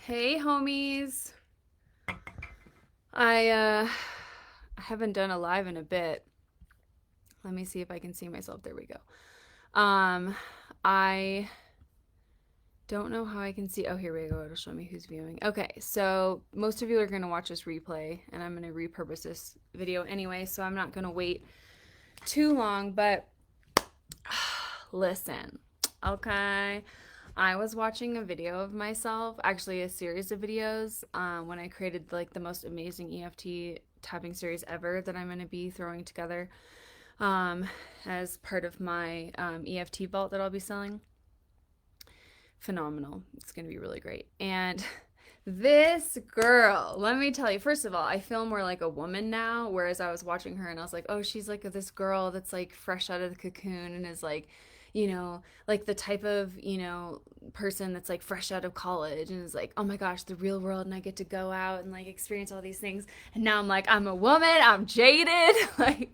Hey homies. I haven't done a live in a bit. Let me see if I can see myself. There we go. I don't know how I can see. Oh, here we go. It'll show me who's viewing. Okay, so most of you are going to watch this replay, and I'm going to repurpose this video anyway, so I'm not going to wait too long, but listen, okay? I was watching a video of myself, actually a series of videos, when I created like the most amazing EFT tapping series ever that I'm going to be throwing together as part of my EFT vault that I'll be selling. Phenomenal. It's going to be really great. And this girl, let me tell you, first of all, I feel more like a woman now, whereas I was watching her and I was like, oh, she's like this girl that's like fresh out of the cocoon and is like, like the type of, person that's like fresh out of college and is like, oh my gosh, the real world, and I get to go out and like experience all these things. And now I'm like, I'm a woman, I'm jaded, like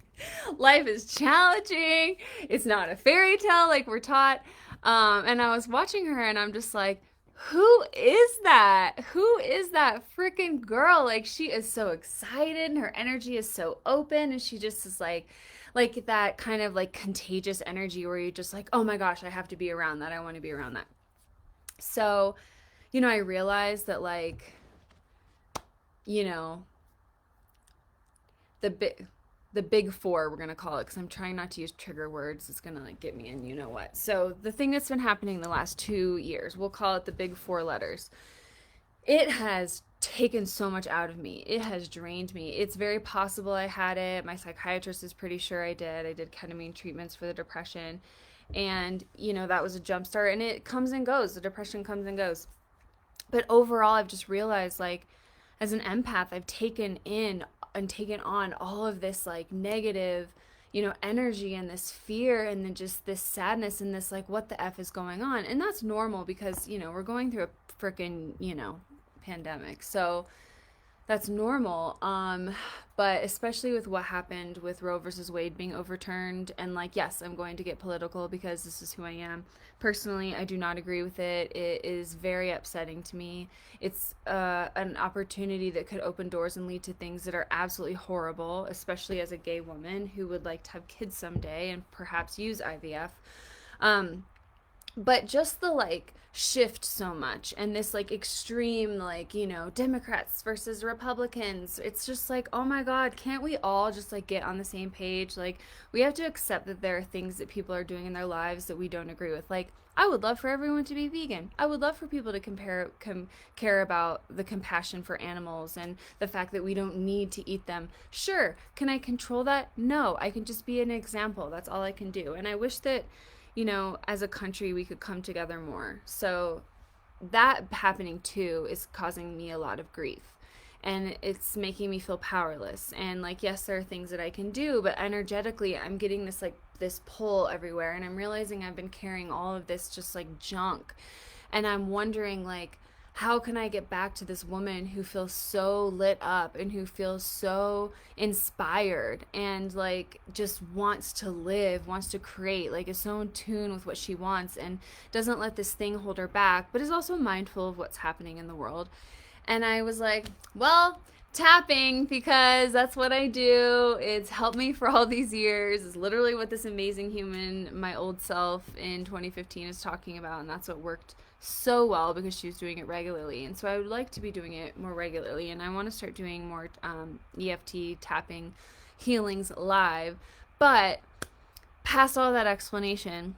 life is challenging. It's not a fairy tale like we're taught. And I was watching her and I'm just like, who is that? Who is that freaking girl? Like she is so excited and her energy is so open and she just is like that kind of like contagious energy where you're just like, "Oh my gosh, I have to be around that. I want to be around that." So, I realized that like, you know, the big four, we're gonna call it, because I'm trying not to use trigger words. It's gonna like get me in you know what. So the thing that's been happening the last 2 years, we'll call it the big four letters. It has taken so much out of me. It has drained me. It's very possible I had it. My psychiatrist is pretty sure I did. I did ketamine treatments for the depression. And, that was a jump start. And it comes and goes. The depression comes and goes. But overall, I've just realized, like, as an empath, I've taken in and taken on all of this, like, negative, energy and this fear and then just this sadness and this, like, what the F is going on. And that's normal because, we're going through a freaking, pandemic. So that's normal. But especially with what happened with Roe versus Wade being overturned, and like, yes, I'm going to get political because this is who I am. Personally, I do not agree with it. It is very upsetting to me. It's an opportunity that could open doors and lead to things that are absolutely horrible, especially as a gay woman who would like to have kids someday and perhaps use IVF. But just the like shift so much and this like extreme like Democrats versus Republicans, it's just like, oh my god, can't we all just like get on the same page? Like we have to accept that there are things that people are doing in their lives that we don't agree with. Like I would love for everyone to be vegan. I would love for people to care about the compassion for animals and the fact that we don't need to eat them. Sure, can I control that? No, I can just be an example. That's all I can do. And I wish that as a country, we could come together more. So that happening too is causing me a lot of grief. And it's making me feel powerless. And like, yes, there are things that I can do, but energetically, I'm getting this like this pull everywhere. And I'm realizing I've been carrying all of this just like junk. And I'm wondering, like, how can I get back to this woman who feels so lit up and who feels so inspired and like just wants to live, wants to create, like is so in tune with what she wants and doesn't let this thing hold her back, but is also mindful of what's happening in the world. And I was like, well, tapping, because that's what I do. It's helped me for all these years. It's literally what this amazing human, my old self in 2015, is talking about, and that's what worked so well because she was doing it regularly. And so I would like to be doing it more regularly, and I want to start doing more EFT tapping healings live. But past all that explanation,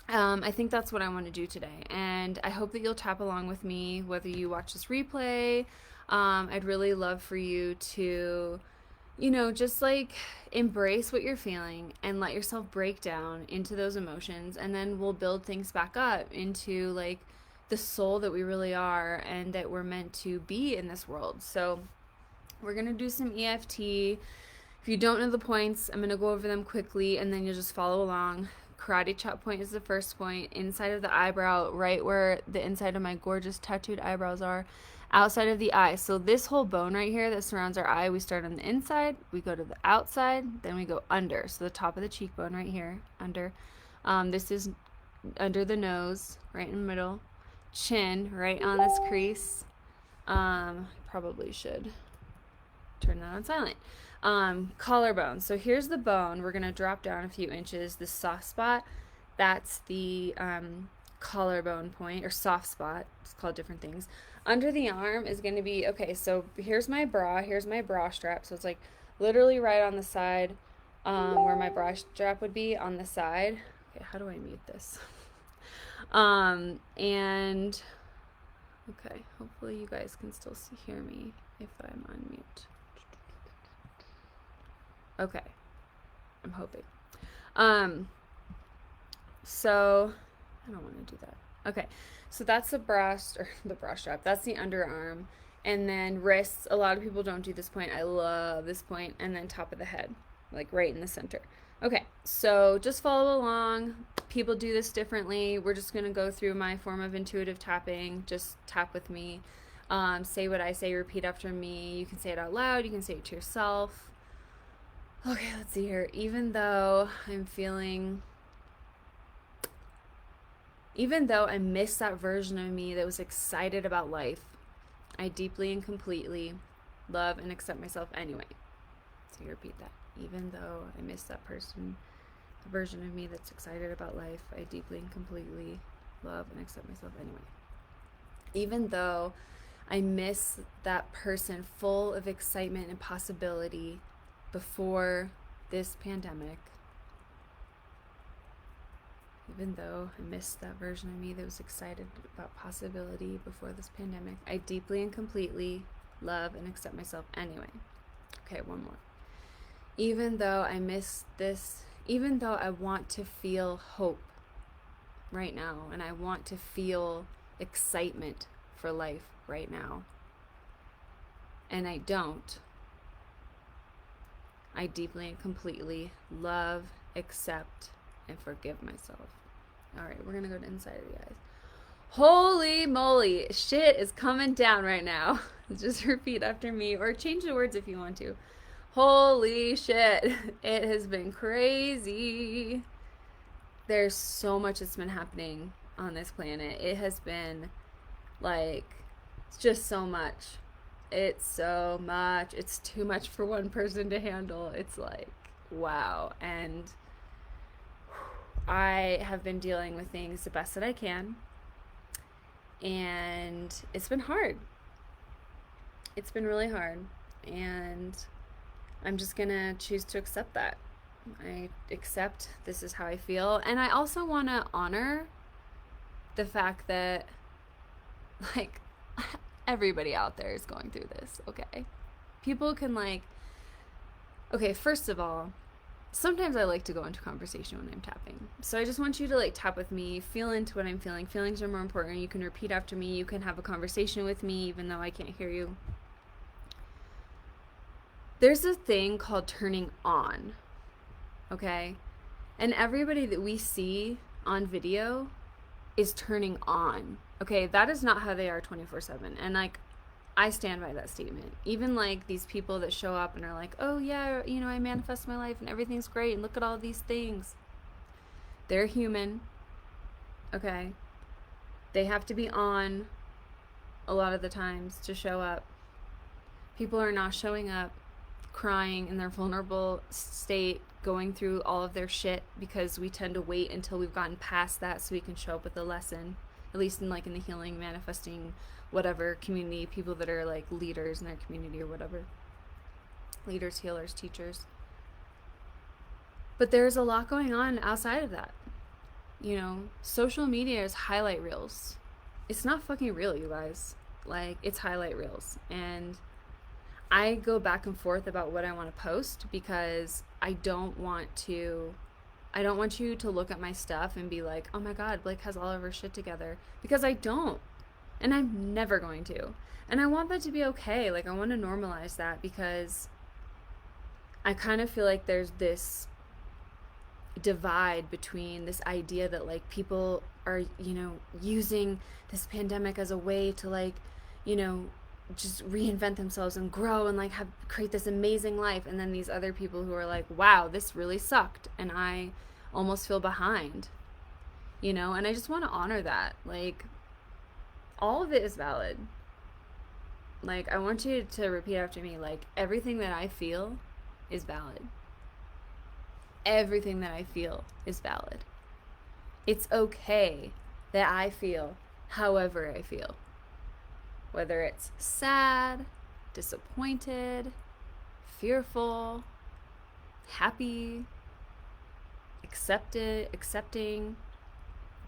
I think that's what I want to do today. And I hope that you'll tap along with me, whether you watch this replay. I'd really love for you to, just like embrace what you're feeling and let yourself break down into those emotions. And then we'll build things back up into like the soul that we really are and that we're meant to be in this world. So we're going to do some EFT. If you don't know the points, I'm going to go over them quickly and then you'll just follow along. Karate chop point is the first point, inside of the eyebrow, right where the inside of my gorgeous tattooed eyebrows are, outside of the eye. So this whole bone right here that surrounds our eye, we start on the inside, we go to the outside, then we go under. So the top of the cheekbone right here, under. This is under the nose, right in the middle. Chin, right on this crease. Probably should turn that on silent. Collarbone. So here's the bone. We're going to drop down a few inches. The soft spot, that's the collarbone point, or soft spot. It's called different things. Under the arm is going to be, okay, so here's my bra. Here's my bra strap. So it's like literally right on the side where my bra strap would be on the side. Okay, how do I mute this? And okay, hopefully you guys can still hear me if I'm on mute. Okay, I'm hoping. So I don't want to do that. Okay, so that's the bra strap. That's the underarm, and then wrists. A lot of people don't do this point. I love this point, and then top of the head, like right in the center. Okay, so just follow along. People do this differently. We're just gonna go through my form of intuitive tapping. Just tap with me. Say what I say. Repeat after me. You can say it out loud. You can say it to yourself. Okay, let's see here. Even though I miss that version of me that was excited about life, I deeply and completely love and accept myself anyway. So you repeat that. Even though I miss that version of me that's excited about life, I deeply and completely love and accept myself anyway. Even though I miss that person full of excitement and possibility before this pandemic, even though I missed that version of me that was excited about possibility before this pandemic, I deeply and completely love and accept myself anyway. Okay, one more. Even though I miss this, even though I want to feel hope right now, and I want to feel excitement for life right now, and I don't, I deeply and completely love, accept, and forgive myself. All right, we're going to go to inside of the eyes. Holy moly, shit is coming down right now. Just repeat after me, or change the words if you want to. Holy shit, it has been crazy. There's so much that's been happening on this planet. It has been like, it's just so much. It's so much. It's too much for one person to handle. It's like, wow. And I have been dealing with things the best that I can. And it's been hard. It's been really hard. And I'm just going to choose to accept that. I accept this is how I feel. And I also want to honor the fact that, like, everybody out there is going through this, okay? People can, like, okay, first of all, sometimes I like to go into conversation when I'm tapping. So I just want you to, like, tap with me, feel into what I'm feeling. Feelings are more important. You can repeat after me. You can have a conversation with me even though I can't hear you. There's a thing called turning on, okay? And everybody that we see on video is turning on, okay? That is not how they are 24/7. And, like, I stand by that statement. Even, like, these people that show up and are like, oh yeah, you know, I manifest my life and everything's great and look at all these things. They're human, okay? They have to be on a lot of the times to show up. People are not showing up, crying in their vulnerable state, going through all of their shit, because we tend to wait until we've gotten past that so we can show up with a lesson. At least in, like, in the healing, manifesting, whatever community, people that are, like, leaders in their community or whatever. Leaders, healers, teachers. But there's a lot going on outside of that. You know, social media is highlight reels. It's not fucking real, you guys. Like, it's highlight reels. And I go back and forth about what I want to post, because I don't want you to look at my stuff and be like, oh my god, Blake has all of her shit together, because I don't. And I'm never going to. And I want that to be okay. Like, I want to normalize that, because I kind of feel like there's this divide between this idea that, like, people are, you know, using this pandemic as a way to, like, you know, just reinvent themselves and grow and, like, create this amazing life. And then these other people who are like, wow, this really sucked and I almost feel behind, you know? And I just want to honor that. Like, all of it is valid. Like, I want you to repeat after me, like, everything that I feel is valid. Everything that I feel is valid. It's okay that I feel however I feel. Whether it's sad, disappointed, fearful, happy, accepting,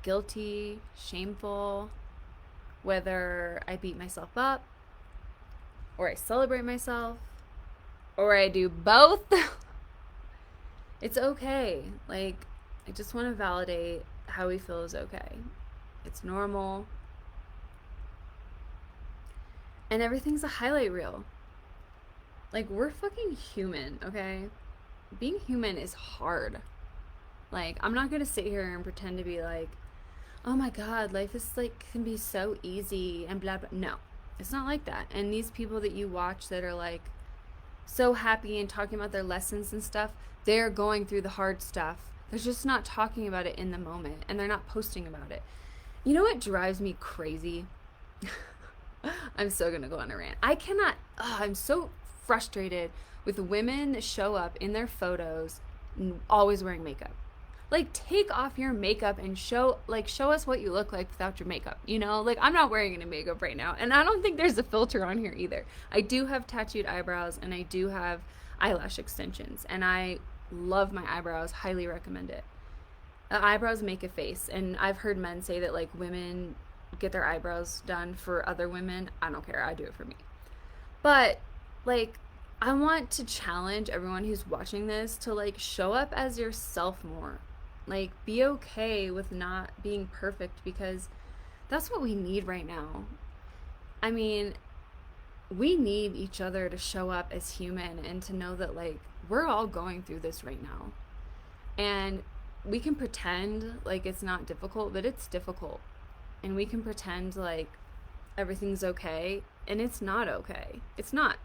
guilty, shameful, whether I beat myself up, or I celebrate myself, or I do both. It's okay. Like, I just want to validate how we feel is okay. It's normal. And everything's a highlight reel. Like, we're fucking human, okay? Being human is hard. Like, I'm not gonna sit here and pretend to be like, oh my god, life is like, can be so easy and blah blah. No, it's not like that. And these people that you watch that are like so happy and talking about their lessons and stuff, they're going through the hard stuff. They're just not talking about it in the moment, and they're not posting about it. You know what drives me crazy? I'm so gonna go on a rant. I'm so frustrated with women that show up in their photos always wearing makeup. Like, take off your makeup and show us what you look like without your makeup, you know? Like, I'm not wearing any makeup right now, and I don't think there's a filter on here either. I do have tattooed eyebrows, and I do have eyelash extensions, and I love my eyebrows. Highly recommend it. Eyebrows make a face, and I've heard men say that, like, women get their eyebrows done for other women. I don't care. I do it for me. But, like, I want to challenge everyone who's watching this to, like, show up as yourself more. Like, be okay with not being perfect, because that's what we need right now. I mean, we need each other to show up as human and to know that, like, we're all going through this right now. And we can pretend like it's not difficult, but it's difficult. And we can pretend like everything's okay, and it's not okay. It's not.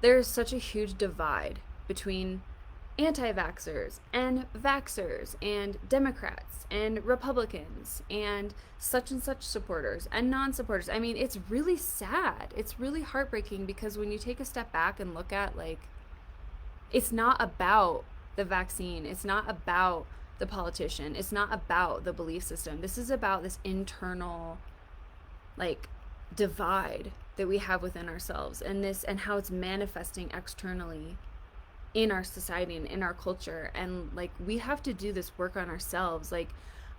There's such a huge divide between anti-vaxxers and vaxxers and Democrats and Republicans and such supporters and non-supporters. I mean, it's really sad. It's really heartbreaking, because when you take a step back and look at, like, it's not about the vaccine. It's not about the politician. It's not about the belief system. This is about this internal, like, divide that we have within ourselves, and how it's manifesting externally in our society and in our culture. And, like, we have to do this work on ourselves. Like,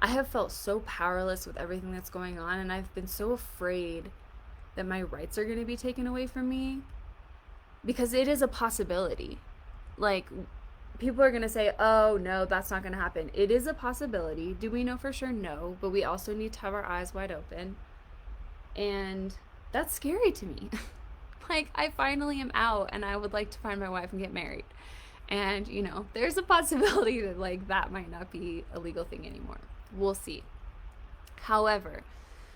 I have felt so powerless with everything that's going on, and I've been so afraid that my rights are going to be taken away from me, because it is a possibility. Like, people are going to say, oh no, that's not going to happen. It is a possibility. Do we know for sure? No, but we also need to have our eyes wide open. And that's scary to me. Like, I finally am out, and I would like to find my wife and get married. And, you know, there's a possibility that, like, that might not be a legal thing anymore. We'll see. However,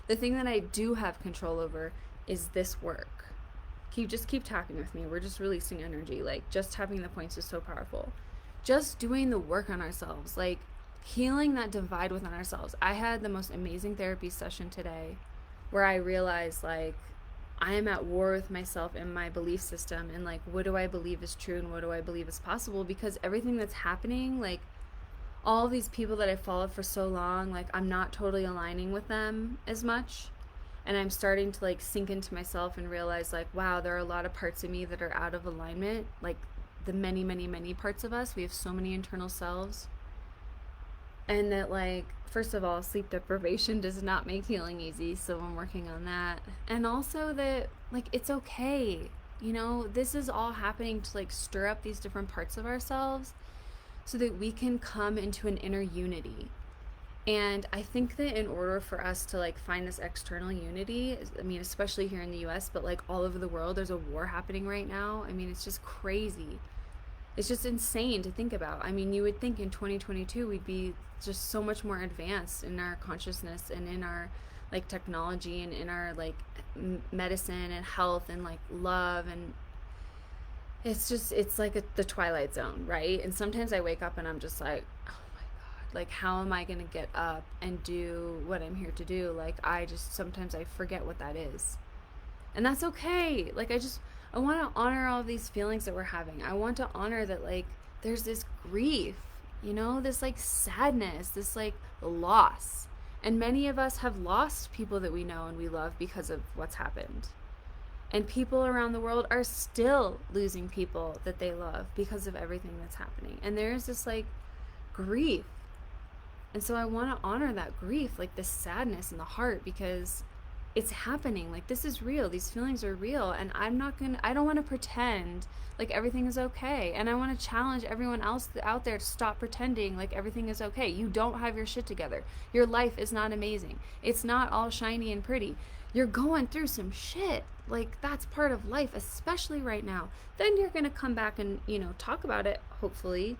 the thing that I do have control over is this work. Just keep tapping with me. We're just releasing energy. Like, just tapping the points is so powerful. Just doing the work on ourselves, like, healing that divide within ourselves. I had the most amazing therapy session today, where I realized, like, I am at war with myself and my belief system, and, like, what do I believe is true and what do I believe is possible? Because everything that's happening, like, all these people that I followed for so long, like, I'm not totally aligning with them as much. And I'm starting to, like, sink into myself and realize, like, wow, there are a lot of parts of me that are out of alignment. Like, the many, many, many parts of us. We have so many internal selves. And that, like, first of all, sleep deprivation does not make healing easy, so I'm working on that. And also that, like, it's okay. You know, this is all happening to, like, stir up these different parts of ourselves so that we can come into an inner unity. And I think that in order for us to, like, find this external unity, I mean, especially here in the US, but, like, all over the world, there's a war happening right now. I mean, it's just crazy. It's just insane to think about. I mean, you would think in 2022 we'd be just so much more advanced in our consciousness and in our, like, technology and in our, like, medicine and health and, like, love. And it's just, it's like the Twilight Zone, right? And sometimes I wake up and I'm just like, like, how am I going to get up and do what I'm here to do? Like, sometimes I forget what that is. And that's okay. Like, I want to honor all of these feelings that we're having. I want to honor that, like, there's this grief, this like sadness, this like loss. And many of us have lost people that we know and we love because of what's happened. And people around the world are still losing people that they love because of everything that's happening. And there's this like grief. And so I want to honor that grief, like this sadness in the heart, because it's happening. Like, this is real. These feelings are real. And I don't want to pretend like everything is okay. And I want to challenge everyone else out there to stop pretending like everything is okay. You don't have your shit together. Your life is not amazing. It's not all shiny and pretty. You're going through some shit. Like, that's part of life, especially right now. Then you're going to come back and, talk about it, hopefully.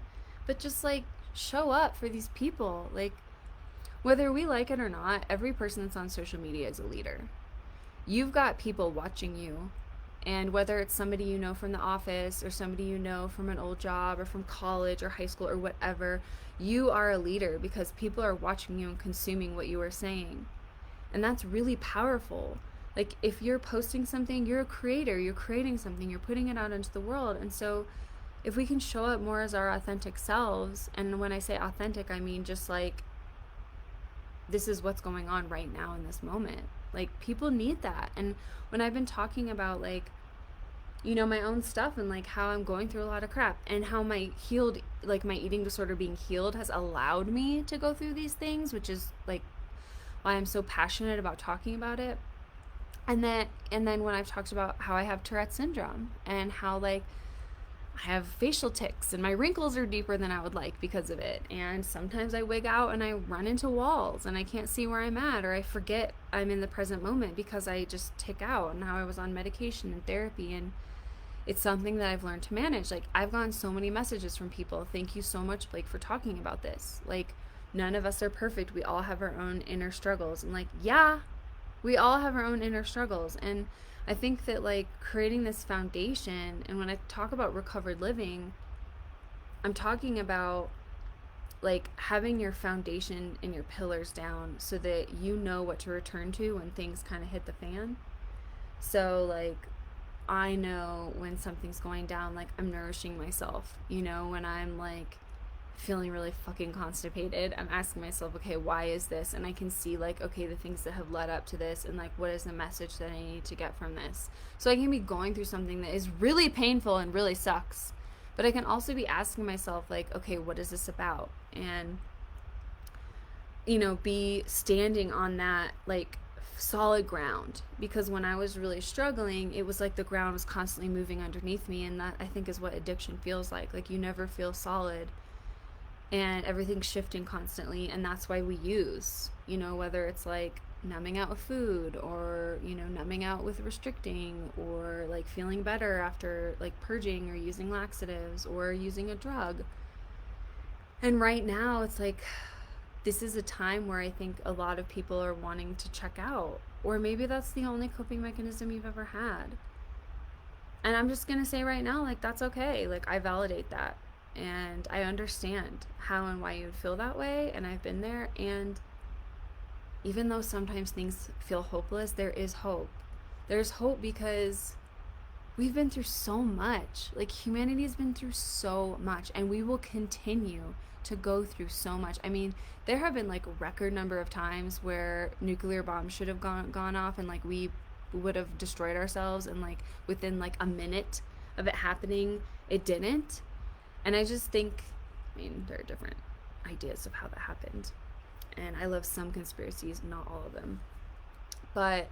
But just like show up for these people. Like, whether we like it or not, every person that's on social media is a leader. You've got people watching you, and whether it's somebody you know from the office or somebody you know from an old job or from college or high school or whatever, you are a leader because people are watching you and consuming what you are saying. And that's really powerful. Like, if you're posting something, you're a creator, you're creating something, you're putting it out into the world. And so if we can show up more as our authentic selves, and when I say authentic, I mean just like, this is what's going on right now in this moment. Like, people need that. And when I've been talking about like, my own stuff and like how I'm going through a lot of crap and how my eating disorder being healed has allowed me to go through these things, which is like why I'm so passionate about talking about it. And then when I've talked about how I have Tourette syndrome and how like I have facial tics and my wrinkles are deeper than I would like because of it. And sometimes I wig out and I run into walls and I can't see where I'm at, or I forget I'm in the present moment because I just tick out. And how I was on medication and therapy, and it's something that I've learned to manage. Like, I've gotten so many messages from people. Thank you so much, Blake, for talking about this. Like, none of us are perfect. We all have our own inner struggles. And like, yeah, we all have our own inner struggles. And I think that like creating this foundation, and when I talk about recovered living, I'm talking about like having your foundation and your pillars down so that you know what to return to when things kind of hit the fan. So like, I know when something's going down, like I'm nourishing myself, when I'm like feeling really fucking constipated, I'm asking myself, okay, why is this? And I can see like, okay, the things that have led up to this, and like, what is the message that I need to get from this? So I can be going through something that is really painful and really sucks, but I can also be asking myself like, okay, what is this about? And be standing on that like solid ground, because when I was really struggling, it was like the ground was constantly moving underneath me. And that, I think, is what addiction feels like you never feel solid and everything's shifting constantly. And that's why we use, whether it's like numbing out with food, or numbing out with restricting, or like feeling better after like purging or using laxatives or using a drug. And right now it's like, this is a time where I think a lot of people are wanting to check out, or maybe that's the only coping mechanism you've ever had. And I'm just gonna say right now, like, that's okay. Like, I validate that. And I understand how and why you would feel that way, and I've been there. And even though sometimes things feel hopeless, there is hope. There's hope because we've been through so much. Like, humanity has been through so much, and we will continue to go through so much. I mean, there have been like a record number of times where nuclear bombs should have gone off, and like we would have destroyed ourselves, and like within like a minute of it happening, it didn't. And I just think, I mean, there are different ideas of how that happened. And I love some conspiracies, not all of them. But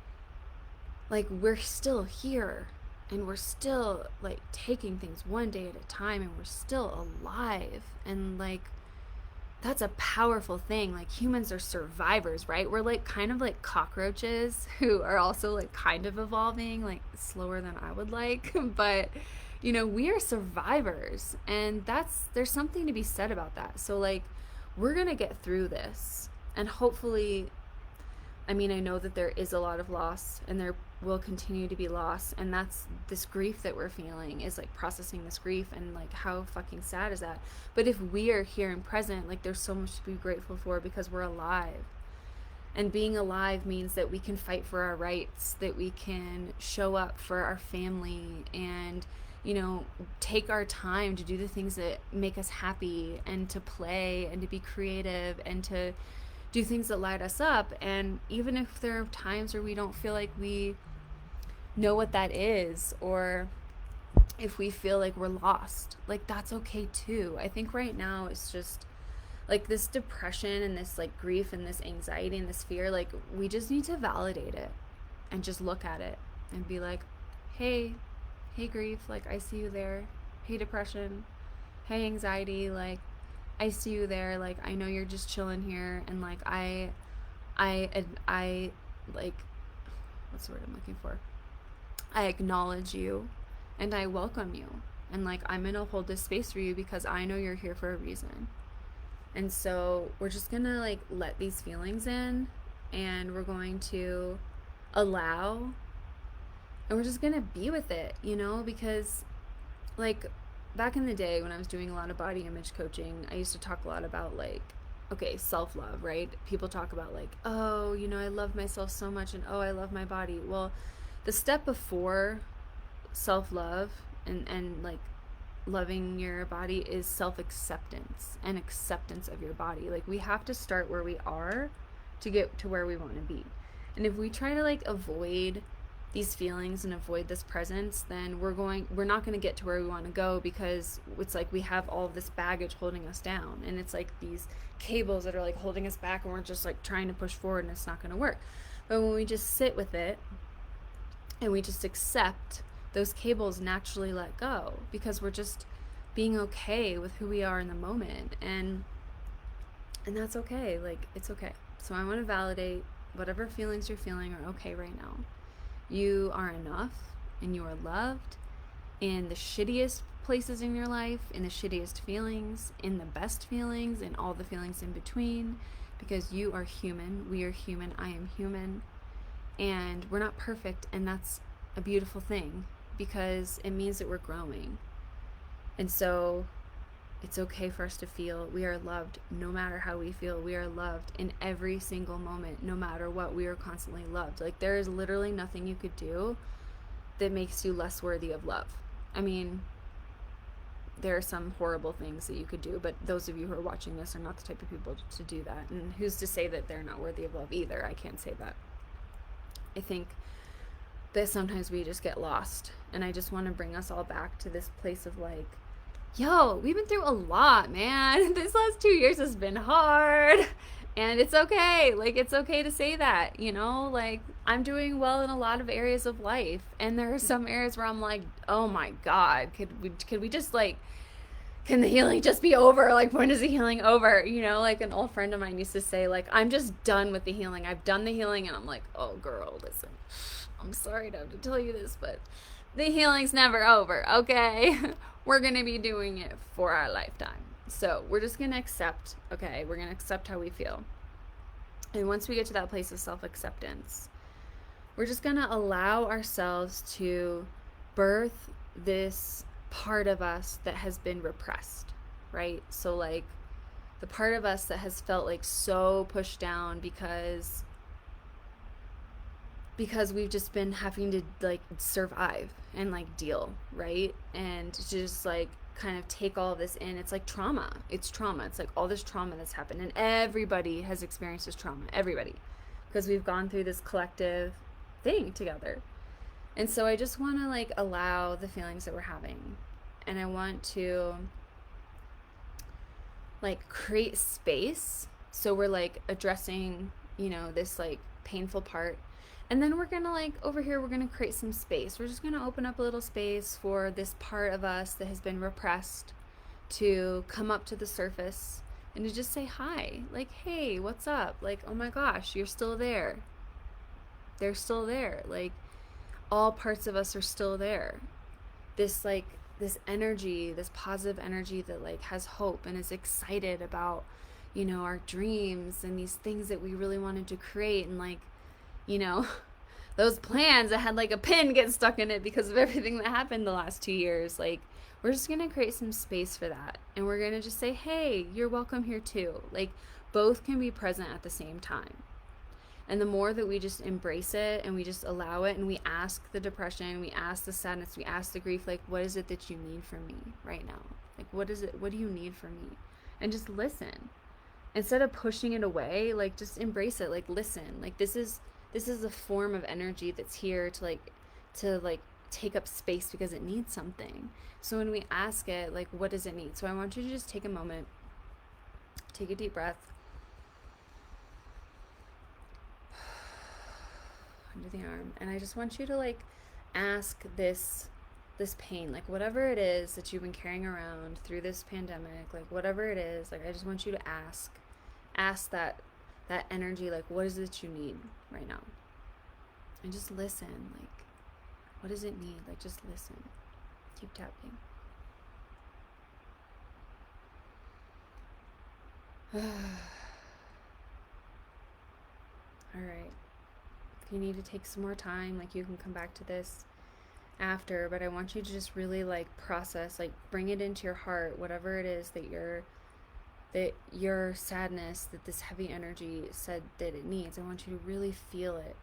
like, we're still here, and we're still like taking things one day at a time, and we're still alive. And like, that's a powerful thing. Like, humans are survivors, right? We're like kind of like cockroaches who are also like kind of evolving, like slower than I would like. But we are survivors, and there's something to be said about that. So like, we're gonna get through this, and hopefully, I mean, I know that there is a lot of loss, and there will continue to be loss, and that's this grief that we're feeling, is like processing this grief. And like, how fucking sad is that? But if we are here and present, like, there's so much to be grateful for, because we're alive. And being alive means that we can fight for our rights, that we can show up for our family, and, you know, take our time to do the things that make us happy, and to play and to be creative and to do things that light us up. And even if there are times where we don't feel like we know what that is, or if we feel like we're lost, like that's okay too. I think right now it's just like this depression and this like grief and this anxiety and this fear, like we just need to validate it and just look at it and be like, hey, hey grief, like I see you there. Hey depression, hey anxiety, like I see you there. Like I know you're just chilling here, and like I like, what's the word I'm looking for? I acknowledge you and I welcome you. And like I'm gonna hold this space for you because I know you're here for a reason. And so we're just gonna like let these feelings in, and we're going to allow, and we're just gonna be with it, you know, because like back in the day when I was doing a lot of body image coaching, I used to talk a lot about like, okay, self-love, right? People talk about like, oh, you know, I love myself so much, and oh, I love my body. Well, the step before self-love and like loving your body is self-acceptance and acceptance of your body. Like we have to start where we are to get to where we want to be. And if we try to like avoid these feelings and avoid this presence, then we're not going to get to where we want to go, because it's like we have all of this baggage holding us down, and it's like these cables that are like holding us back, and we're just like trying to push forward, and it's not going to work. But when we just sit with it and we just accept, those cables naturally let go, because we're just being okay with who we are in the moment, and that's okay. Like it's okay. So I want to validate whatever feelings you're feeling are okay right now. You are enough, and you are loved in the shittiest places in your life, in the shittiest feelings, in the best feelings, in all the feelings in between, because you are human. We are human. I am human. And we're not perfect, and that's a beautiful thing, because it means that we're growing. And so it's okay for us to feel. We are loved no matter how we feel. We are loved in every single moment, no matter what. We are constantly loved. Like there is literally nothing you could do that makes you less worthy of love. I mean, there are some horrible things that you could do, but those of you who are watching this are not the type of people to do that. And who's to say that they're not worthy of love either? I can't say that. I think that sometimes we just get lost, and I just want to bring us all back to this place of like, yo, we've been through a lot, man. This last 2 years has been hard, and it's okay. Like it's okay to say that, you know, like I'm doing well in a lot of areas of life, and there are some areas where I'm like, oh my god, could we just like, can the healing just be over? Like when is the healing over? You know, like an old friend of mine used to say, like, I'm just done with the healing. I've done the healing. And I'm like, oh girl, listen, I'm sorry to have to tell you this, but the healing's never over, okay? We're going to be doing it for our lifetime. So we're just going to accept, okay? We're going to accept how we feel. And once we get to that place of self-acceptance, we're just going to allow ourselves to birth this part of us that has been repressed, right? So like the part of us that has felt like so pushed down because we've just been having to like survive and like deal, right? And just like kind of take all of this in. It's like trauma. It's trauma. It's like all this trauma that's happened, and everybody has experienced this trauma. Everybody, because we've gone through this collective thing together. And so I just want to like allow the feelings that we're having, and I want to like create space. So we're like addressing, you know, this like painful part. And then we're going to like over here, we're going to create some space. We're just going to open up a little space for this part of us that has been repressed to come up to the surface and to just say hi. Like, hey, what's up? Like, oh my gosh, you're still there. They're still there. Like, all parts of us are still there. This like, this energy, this positive energy that like has hope and is excited about, you know, our dreams and these things that we really wanted to create. And like, you know, those plans that had like a pin get stuck in it because of everything that happened the last 2 years. Like, we're just going to create some space for that. And we're going to just say, hey, you're welcome here too. Like, both can be present at the same time. And the more that we just embrace it and we just allow it and we ask the depression, we ask the sadness, we ask the grief, like, what is it that you need from me right now? Like, what is it? What do you need from me? And just listen. Instead of pushing it away, like, just embrace it. Like, listen. Like, this is a form of energy that's here to take up space because it needs something. So when we ask it, like, what does it need? So I want you to just take a moment, take a deep breath under the arm, and I just want you to like ask this pain, like whatever it is that you've been carrying around through this pandemic, like whatever it is, like I just want you to ask that energy, like what is it that you need right now? And just listen, like what does it need? Like just listen. Keep tapping. All right. If you need to take some more time, like you can come back to this after, but I want you to just really like process, like bring it into your heart, whatever it is that your sadness, that this heavy energy said that it needs. I want you to really feel it.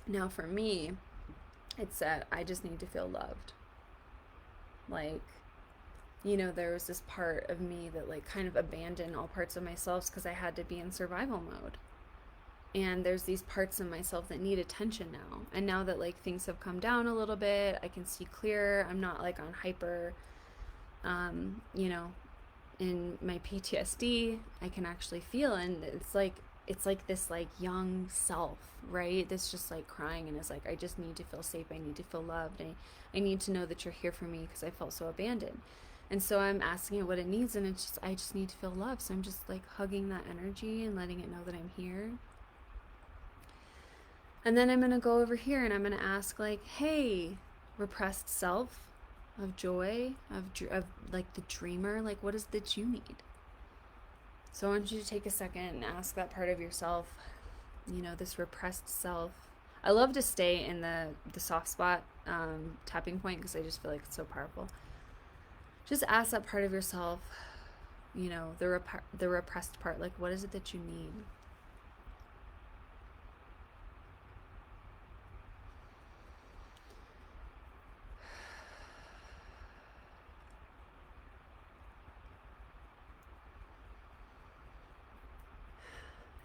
Now for me, it said, I just need to feel loved. Like, you know, there was this part of me that like kind of abandoned all parts of myself because I had to be in survival mode. And there's these parts of myself that need attention now. And now that like things have come down a little bit, I can see clearer. I'm not like on hyper, you know, in my PTSD, I can actually feel, and it's like this like young self, right? That's just like crying and is like, I just need to feel safe. I need to feel loved. I need to know that you're here for me because I felt so abandoned. And so I'm asking it what it needs, and it's just, I just need to feel loved. So I'm just like hugging that energy and letting it know that I'm here. And then I'm going to go over here and I'm going to ask like, hey, repressed self of joy, of like the dreamer, like what is it that you need? So I want you to take a second and ask that part of yourself, you know, this repressed self. I love to stay in the soft spot tapping point because I just feel like it's so powerful. Just ask that part of yourself, you know, the repressed part, like what is it that you need?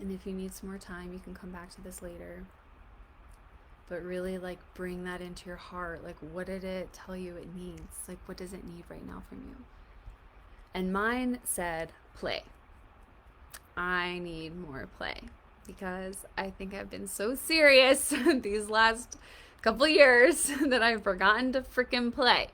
And if you need some more time, you can come back to this later. But really like bring that into your heart. Like what did it tell you it needs? Like what does it need right now from you? And mine said play. I need more play because I think I've been so serious these last couple years that I've forgotten to freaking play.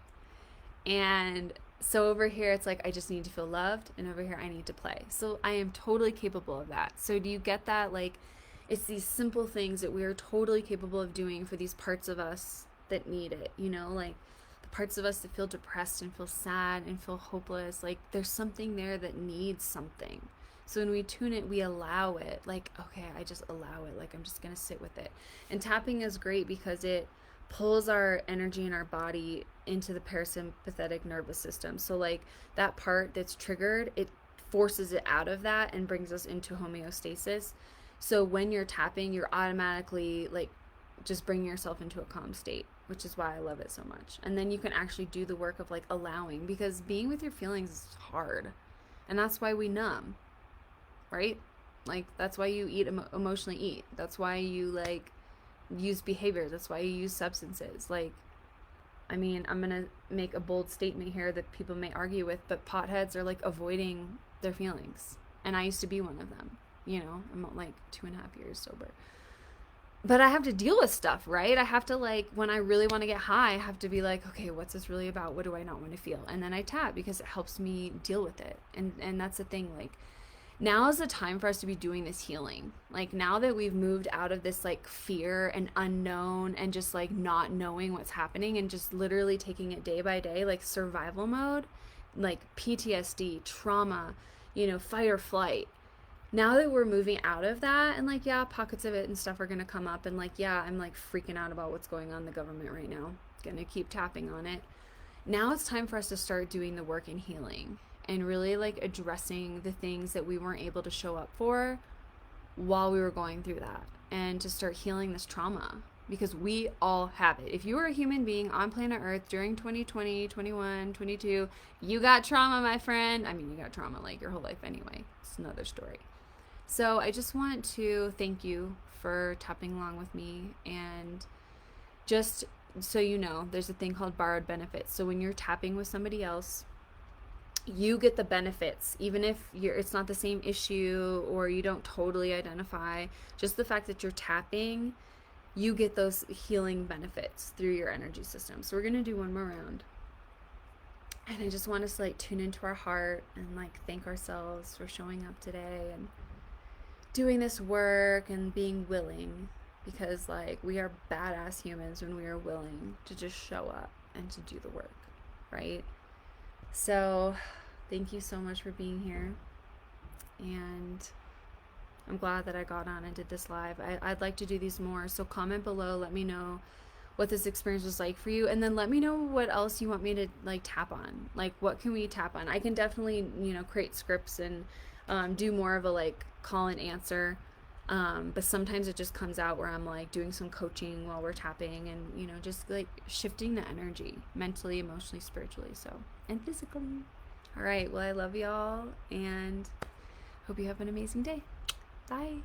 And so over here, it's like, I just need to feel loved. And over here, I need to play. So I am totally capable of that. So do you get that? Like, it's these simple things that we are totally capable of doing for these parts of us that need it. You know, like the parts of us that feel depressed and feel sad and feel hopeless. Like there's something there that needs something. So when we tune it, we allow it. Like, okay, I just allow it. Like, I'm just going to sit with it. And tapping is great because it pulls our energy in our body into the parasympathetic nervous system. So like that part that's triggered, it forces it out of that and brings us into homeostasis. So when you're tapping, you're automatically like just bringing yourself into a calm state, which is why I love it so much. And then you can actually do the work of like allowing, because being with your feelings is hard. And that's why we numb, right? Like that's why you emotionally eat. That's why you like use behaviors. That's why you use substances. Like, I mean, I'm gonna make a bold statement here that people may argue with, but potheads are like avoiding their feelings, and I used to be one of them. You know, I'm like 2.5 years sober, but I have to deal with stuff, right? I have to like, when I really want to get high, I have to be like, okay, what's this really about? What do I not want to feel? And then I tap because it helps me deal with it. And that's the thing, like, now is the time for us to be doing this healing. Like now that we've moved out of this like fear and unknown and just like not knowing what's happening and just literally taking it day by day, like survival mode, like PTSD, trauma, you know, fight or flight. Now that we're moving out of that, and like, yeah, pockets of it and stuff are going to come up, and like, yeah, I'm like freaking out about what's going on in the government right now. Going to keep tapping on it. Now it's time for us to start doing the work in healing and really like addressing the things that we weren't able to show up for while we were going through that, and to start healing this trauma, because we all have it. If you were a human being on planet Earth during 2020, 21, 22, you got trauma, my friend. I mean, you got trauma like your whole life anyway. It's another story. So I just want to thank you for tapping along with me. And just so you know, there's a thing called borrowed benefits. So when you're tapping with somebody else, you get the benefits, even if it's not the same issue or you don't totally identify. Just the fact that you're tapping, you get those healing benefits through your energy system. So we're going to do one more round. And I just want us to like tune into our heart and like thank ourselves for showing up today and doing this work and being willing, because like we are badass humans when we are willing to just show up and to do the work, right? So thank you so much for being here, and I'm glad that I got on and did this live. I'd like to do these more, so comment below, let me know what this experience was like for you, and then let me know what else you want me to like tap on. Like, what can we tap on? I can definitely, you know, create scripts and do more of a like call and answer, but sometimes it just comes out where I'm like doing some coaching while we're tapping, and you know, just like shifting the energy mentally, emotionally, spiritually, so, and physically. All right, well, I love y'all and hope you have an amazing day. Bye.